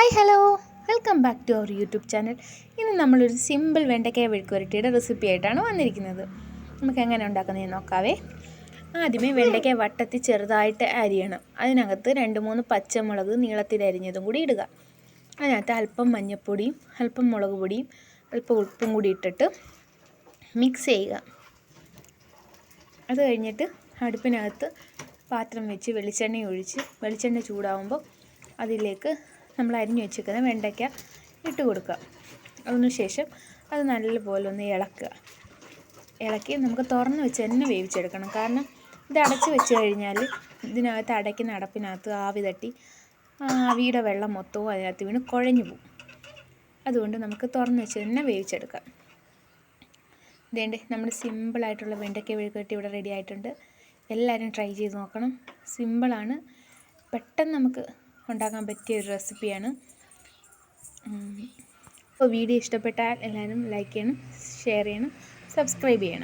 Hi hello, welcome back to our YouTube channel. ഇന്ന് നമ്മളൊരു simple വെണ്ടയ്ക്ക മെഴുക്കുവരട്ടിയുടെ റെസിപ്പി ആയിട്ടാണ് വന്നിരിക്കുന്നത്. നമുക്ക് എങ്ങനെ ഉണ്ടാക്കുന്നതെന്ന് നോക്കാവേ. ആദ്യമേ വെണ്ടയ്ക്ക വട്ടത്തിൽ ചെറുതായിട്ട് അരിയണം. അതിനകത്ത് 2-3 പച്ചമുളക് നീളത്തിൽ അരിഞ്ഞതും കൂടി ഇടുക. അതിനകത്ത് അല്പം മഞ്ഞൾപ്പൊടിയും അല്പം മുളക് പൊടിയും അല്പം ഉപ്പും കൂടി ഇട്ടിട്ട് മിക്സ് ചെയ്യുക. അത് കഴിഞ്ഞിട്ട് അടുപ്പിനകത്ത് പാത്രം വെച്ച് വെളിച്ചെണ്ണ ചൂടാവുമ്പോൾ അതിലേക്ക് നമ്മൾ അരിഞ്ഞു വെച്ചിരിക്കുന്ന വെണ്ടയ്ക്ക ഇട്ട് കൊടുക്കുക. അതിനുശേഷം അത് നല്ലപോലെ ഒന്ന് ഇളക്കി നമുക്ക് തുറന്ന് വെച്ച് തന്നെ വേവിച്ചെടുക്കണം. കാരണം ഇത് അടച്ച് വെച്ച് കഴിഞ്ഞാൽ ഇതിനകത്ത് അടയ്ക്കുന്ന അടപ്പിനകത്ത് ആവി തട്ടി ആവിയുടെ വെള്ളം മൊത്തവും അതിനകത്ത് വീണ് കുഴഞ്ഞു പോകും. അതുകൊണ്ട് നമുക്ക് തുറന്ന് വെച്ച് തന്നെ വേവിച്ചെടുക്കാം. ഇതേണ്ടേ നമ്മുടെ സിമ്പിളായിട്ടുള്ള വെണ്ടയ്ക്ക മെഴുക്കുവരട്ടി ഇവിടെ റെഡി ആയിട്ടുണ്ട്. എല്ലാവരും ട്രൈ ചെയ്ത് നോക്കണം. സിമ്പിളാണ്, പെട്ടെന്ന് നമുക്ക് ഉണ്ടാക്കാൻ പറ്റിയ ഒരു റെസിപ്പിയാണ്. അപ്പോൾ വീഡിയോ ഇഷ്ടപ്പെട്ടാൽ എല്ലാവരും ലൈക്ക് ചെയ്യണം, ഷെയർ ചെയ്യണം, സബ്സ്ക്രൈബ് ചെയ്യണം.